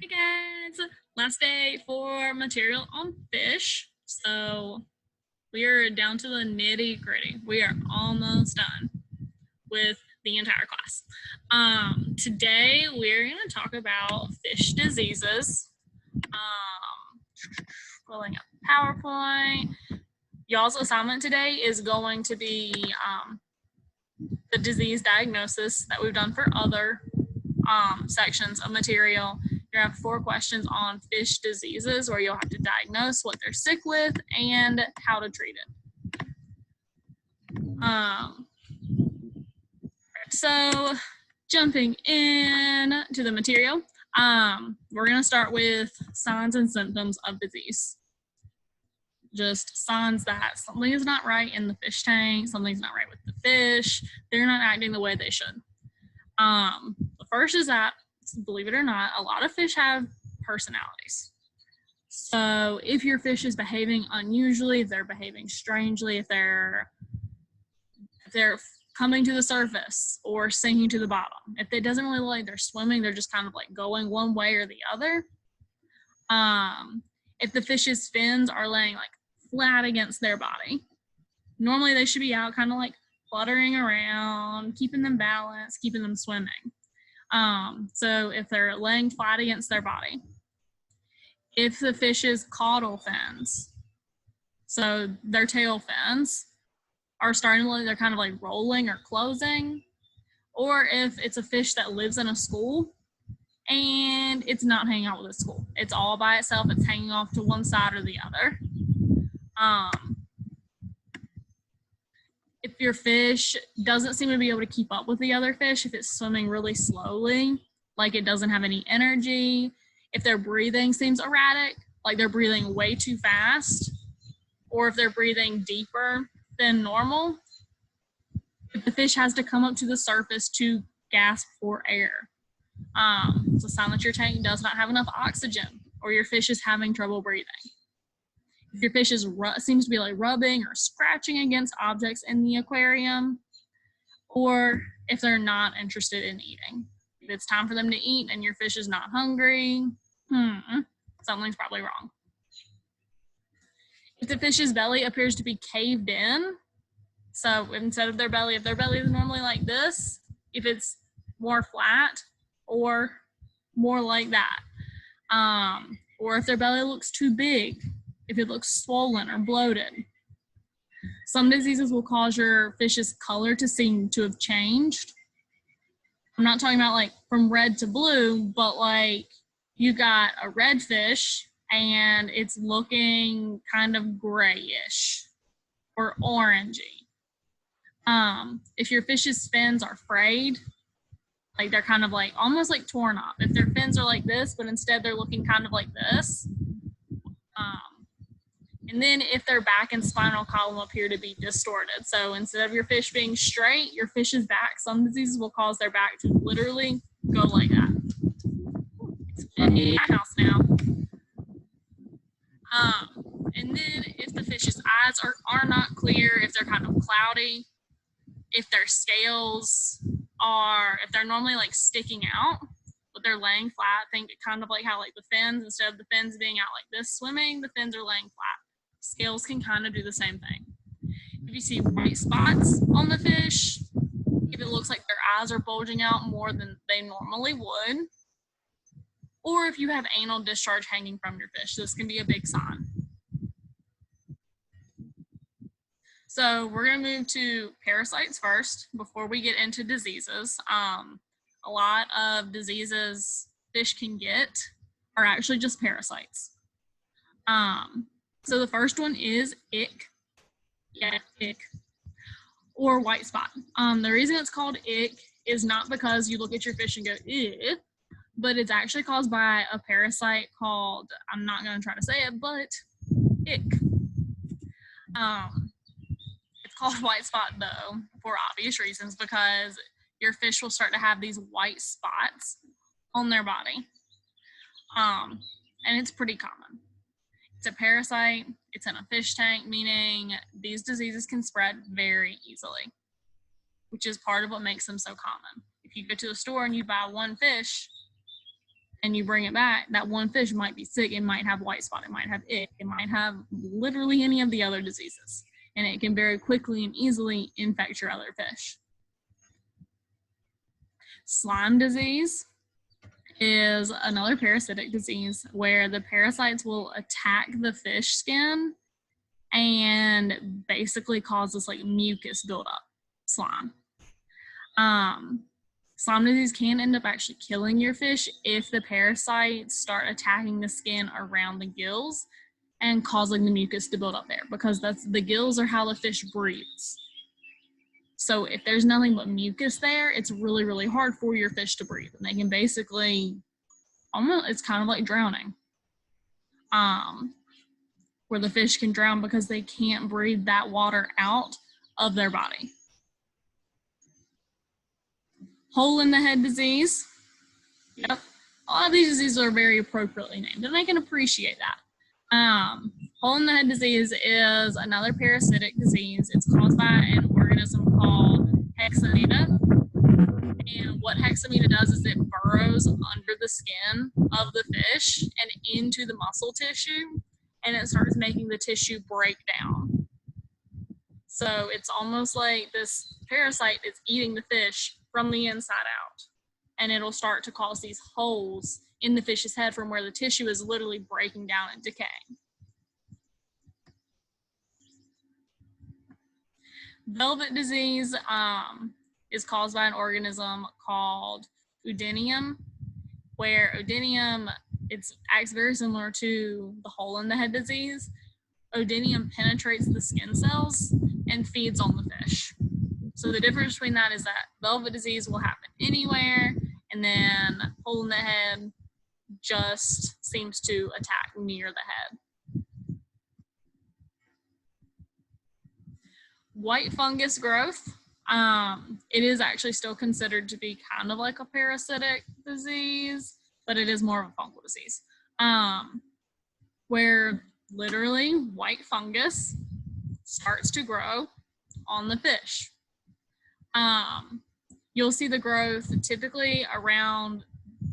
Hey guys, last day for material on fish. So we are down to the nitty gritty. We are almost done with the entire class. Today we're going to talk about fish diseases. Pulling up PowerPoint. Y'all's assignment today is going to be the disease diagnosis that we've done for other sections of material. You're gonna have 4 questions on fish diseases where you'll have to diagnose what they're sick with and how to treat it. So jumping in to the material, we're gonna start with signs and symptoms of disease. Just signs that something is not right in the fish tank, something's not right with the fish, they're not acting the way they should. The first is that, believe it or not, a lot of fish have personalities. So if your fish is behaving unusually, if they're behaving strangely, if they're coming to the surface or sinking to the bottom, if it doesn't really look like they're swimming, they're just kind of like going one way or the other. If the fish's fins are laying like flat against their body, normally they should be out kind of like fluttering around, keeping them balanced, keeping them swimming. So if they're laying flat against their body, if the fish's caudal fins, so their tail fins, are starting to look, they're kind of like rolling or closing, or if it's a fish that lives in a school and it's not hanging out with a school, it's all by itself, it's hanging off to one side or the other. If your fish doesn't seem to be able to keep up with the other fish, if it's swimming really slowly, like it doesn't have any energy, if their breathing seems erratic, like they're breathing way too fast, or if they're breathing deeper than normal, if the fish has to come up to the surface to gasp for air, it's a sign that your tank does not have enough oxygen, or your fish is having trouble breathing. If your fish seems to be like rubbing or scratching against objects in the aquarium, or if they're not interested in eating. If it's time for them to eat and your fish is not hungry, something's probably wrong. If the fish's belly appears to be caved in, so instead of their belly, if their belly is normally like this, if it's more flat or more like that, or if their belly looks too big, if it looks swollen or bloated. Some diseases will cause your fish's color to seem to have changed. I'm not talking about like from red to blue, but like you got a red fish and it's looking kind of grayish or orangey. If your fish's fins are frayed, like they're kind of like almost like torn up. If their fins are like this, but instead they're looking kind of like this. And then if their back and spinal column appear to be distorted. So instead of your fish being straight, your fish's back, some diseases will cause their back to literally go like that. It's in my house now. And then if the fish's eyes are not clear, if they're kind of cloudy, if their scales if they're normally like sticking out, but they're laying flat, think kind of like how like the fins, instead of the fins being out like this swimming, the fins are laying flat. Scales can kind of do the same thing. If you see white spots on the fish, if it looks like their eyes are bulging out more than they normally would, or if you have anal discharge hanging from your fish, this can be a big sign. So we're going to move to parasites first before we get into diseases. A lot of diseases fish can get are actually just parasites. So the first one is ick. Yeah, ick. Or white spot. The reason it's called ick is not because you look at your fish and go, ew, but it's actually caused by a parasite called, I'm not going to try to say it, but ick. It's called white spot though, for obvious reasons, because your fish will start to have these white spots on their body. And it's pretty common. It's a parasite, it's in a fish tank, meaning these diseases can spread very easily, which is part of what makes them so common. If you go to a store and you buy one fish, and you bring it back, that one fish might be sick. It might have white spot. It might have ick. It might have literally any of the other diseases. And it can very quickly and easily infect your other fish. Slime disease is another parasitic disease where the parasites will attack the fish skin and basically causes like mucus buildup, slime. Slime disease can end up actually killing your fish if the parasites start attacking the skin around the gills and causing the mucus to build up there, because the gills are how the fish breathes. So if there's nothing but mucus there, it's really, really hard for your fish to breathe. And they can basically, it's kind of like drowning. Where the fish can drown because they can't breathe that water out of their body. Hole in the head disease. Yep. A lot of these diseases are very appropriately named, and I can appreciate that. Hole in the head disease is another parasitic disease. It's caused by an organism called Hexamina. And what Hexamina does is it burrows under the skin of the fish and into the muscle tissue, and it starts making the tissue break down. So it's almost like this parasite is eating the fish from the inside out, and it'll start to cause these holes in the fish's head from where the tissue is literally breaking down and decaying. Velvet disease is caused by an organism called Oedenium, where Oedenium, it acts very similar to the hole in the head disease. Oedenium penetrates the skin cells and feeds on the fish. So the difference between that is that velvet disease will happen anywhere, and then hole in the head just seems to attack near the head. White fungus growth. It is actually still considered to be kind of like a parasitic disease, but it is more of a fungal disease, where literally white fungus starts to grow on the fish. You'll see the growth typically around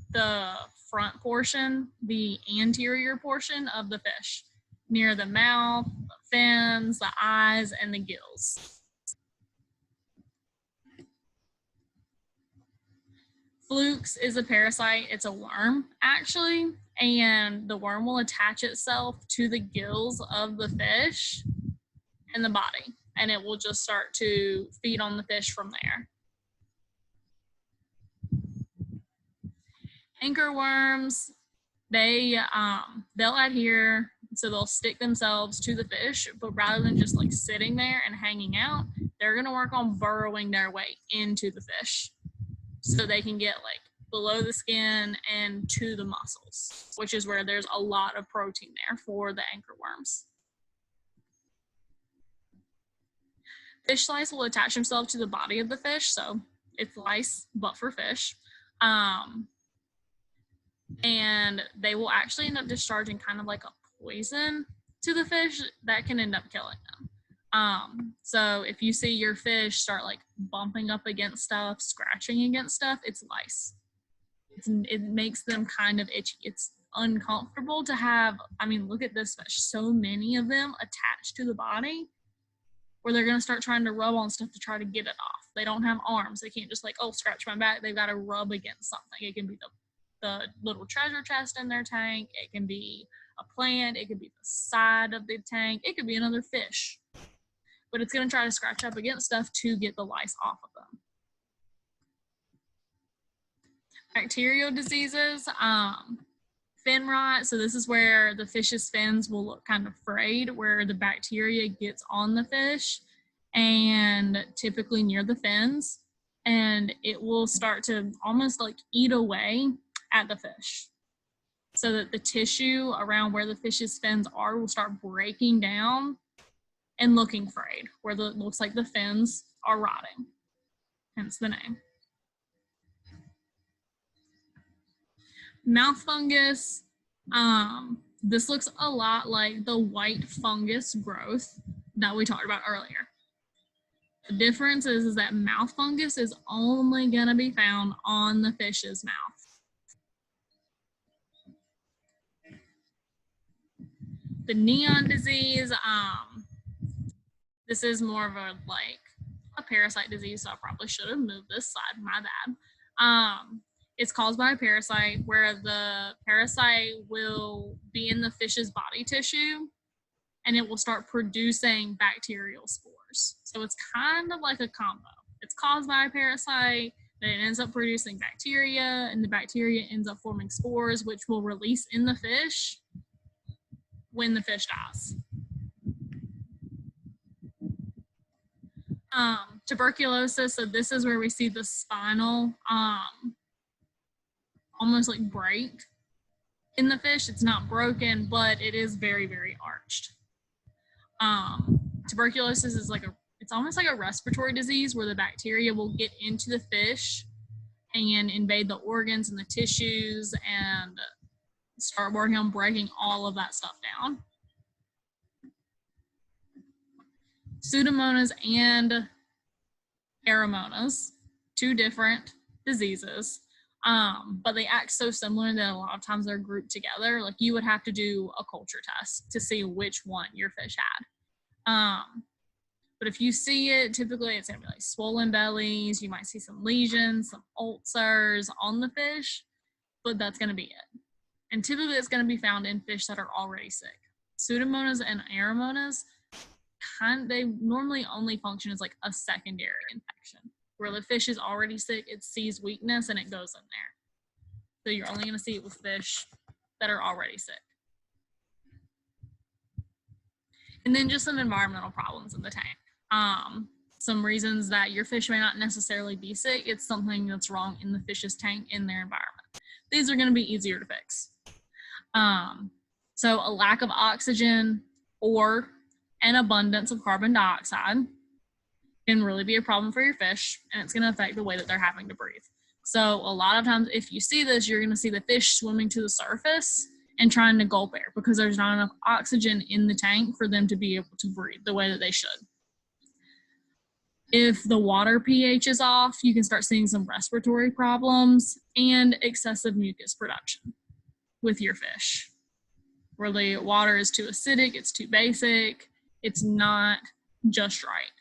the front portion, the anterior portion of the fish, near the mouth, the fins, the eyes, and the gills. Flukes is a parasite. It's a worm, actually, and the worm will attach itself to the gills of the fish and the body, and it will just start to feed on the fish from there. Anchor worms, they'll adhere, so they'll stick themselves to the fish, but rather than just like sitting there and hanging out, they're gonna work on burrowing their way into the fish so they can get like below the skin and to the muscles, which is where there's a lot of protein there for the anchor worms. Fish lice will attach themselves to the body of the fish, so it's lice, but for fish. And they will actually end up discharging kind of like a poison to the fish that can end up killing them. So if you see your fish start like bumping up against stuff, scratching against stuff, it's lice. It makes them kind of itchy. It's uncomfortable to have, I mean, look at this fish, so many of them attached to the body where they're going to start trying to rub on stuff to try to get it off. They don't have arms. They can't just like, oh, scratch my back. They've got to rub against something. It can be the little treasure chest in their tank. It can be a plant. It could be the side of the tank. It could be another fish. But it's going to try to scratch up against stuff to get the lice off of them. Bacterial diseases, fin rot. So this is where the fish's fins will look kind of frayed, where the bacteria gets on the fish and typically near the fins, and it will start to almost like eat away at the fish, so that the tissue around where the fish's fins are will start breaking down and looking frayed, where it looks like the fins are rotting, hence the name. Mouth fungus, this looks a lot like the white fungus growth that we talked about earlier. The difference is that mouth fungus is only gonna be found on the fish's mouth. The neon disease, this is more of a parasite disease, so I probably should have moved this side, my bad. It's caused by a parasite where the parasite will be in the fish's body tissue and it will start producing bacterial spores. So it's kind of like a combo. It's caused by a parasite, then it ends up producing bacteria, and the bacteria ends up forming spores, which will release in the fish when the fish dies. Tuberculosis, so this is where we see the spinal almost like break in the fish. It's not broken, but it is very, very arched. Tuberculosis is it's almost like a respiratory disease where the bacteria will get into the fish and invade the organs and the tissues and start working on breaking all of that stuff down. Pseudomonas and Aeromonas, two different diseases, but they act so similar that a lot of times they're grouped together. Like you would have to do a culture test to see which one your fish had. But if you see it, typically it's gonna be like swollen bellies. You might see some lesions, some ulcers on the fish, but that's gonna be it. And typically it's gonna be found in fish that are already sick. Pseudomonas and Aeromonas, they normally only function as like a secondary infection where the fish is already sick, it sees weakness and it goes in there. So you're only going to see it with fish that are already sick. And then just some environmental problems in the tank. Some reasons that your fish may not necessarily be sick, it's something that's wrong in the fish's tank in their environment. These are going to be easier to fix. So a lack of oxygen or an abundance of carbon dioxide can really be a problem for your fish, and it's going to affect the way that they're having to breathe. So a lot of times if you see this, you're going to see the fish swimming to the surface and trying to gulp air because there's not enough oxygen in the tank for them to be able to breathe the way that they should. If the water pH is off, you can start seeing some respiratory problems and excessive mucus production with your fish, where the water is too acidic, it's too basic, it's not just right.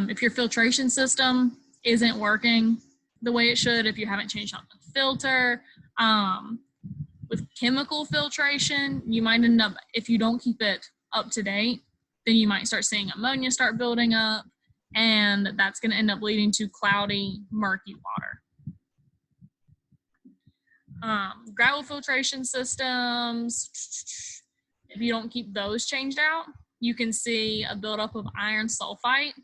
If your filtration system isn't working the way it should, if you haven't changed out the filter, with chemical filtration, you might end up, if you don't keep it up to date, then you might start seeing ammonia start building up, and that's going to end up leading to cloudy, murky water. Gravel filtration systems, if you don't keep those changed out, you can see a buildup of iron sulfite,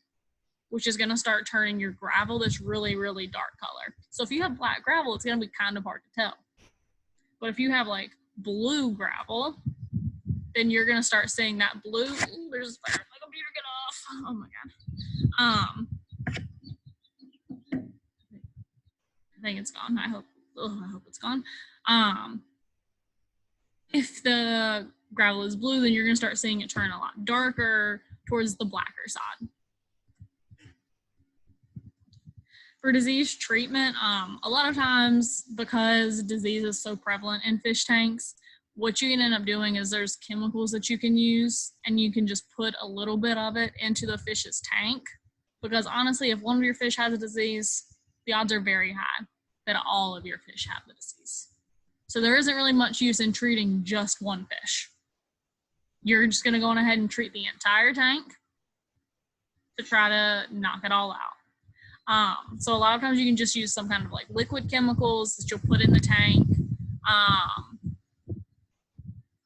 which is going to start turning your gravel this really, really dark color. So if you have black gravel, it's going to be kind of hard to tell. But if you have like blue gravel, then you're going to start seeing that blue. Ooh, there's a fire. My computer, get off. Oh my God. I think it's gone. I hope it's gone. If the gravel is blue, then you're going to start seeing it turn a lot darker towards the blacker side. For disease treatment, a lot of times because disease is so prevalent in fish tanks, what you can end up doing is there's chemicals that you can use, and you can just put a little bit of it into the fish's tank. Because honestly, if one of your fish has a disease, the odds are very high that all of your fish have the disease. So there isn't really much use in treating just one fish. You're just going to go on ahead and treat the entire tank to try to knock it all out. So a lot of times you can just use some kind of like liquid chemicals that you'll put in the tank.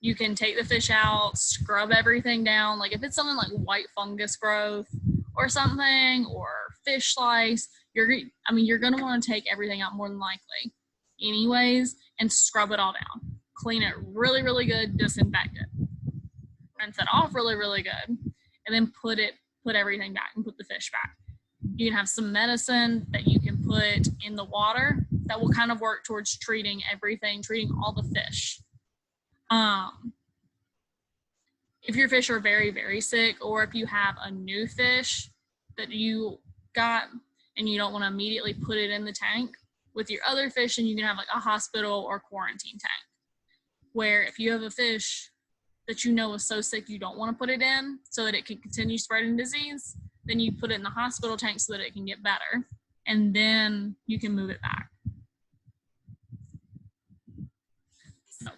You can take the fish out, scrub everything down. Like if it's something like white fungus growth or something, or fish lice, you're going to want to take everything out more than likely anyways and scrub it all down. Clean it really, really good, disinfect it. Rinse it off really, really good, and then put everything back and put the fish back. You can have some medicine that you can put in the water that will kind of work towards treating everything, treating all the fish. If your fish are very, very sick, or if you have a new fish that you got and you don't want to immediately put it in the tank with your other fish, and you can have like a hospital or quarantine tank. where if you have a fish that you know is so sick you don't want to put it in so that it can continue spreading disease, then you put it in the hospital tank so that it can get better, and then you can move it back. So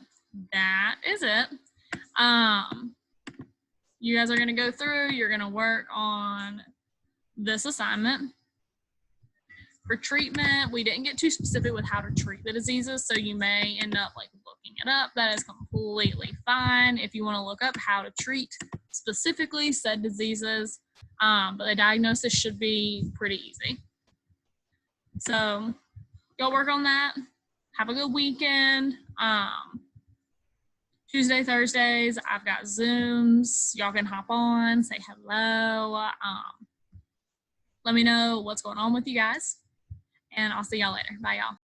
that is it. You guys are going to go through, you're going to work on this assignment. For treatment, we didn't get too specific with how to treat the diseases, so you may end up like looking it up. That is completely fine if you want to look up how to treat specifically said diseases, but the diagnosis should be pretty easy. So go work on that. Have a good weekend. Tuesday, Thursdays, I've got Zooms. Y'all can hop on, say hello. Let me know what's going on with you guys, and I'll see y'all later. Bye, y'all.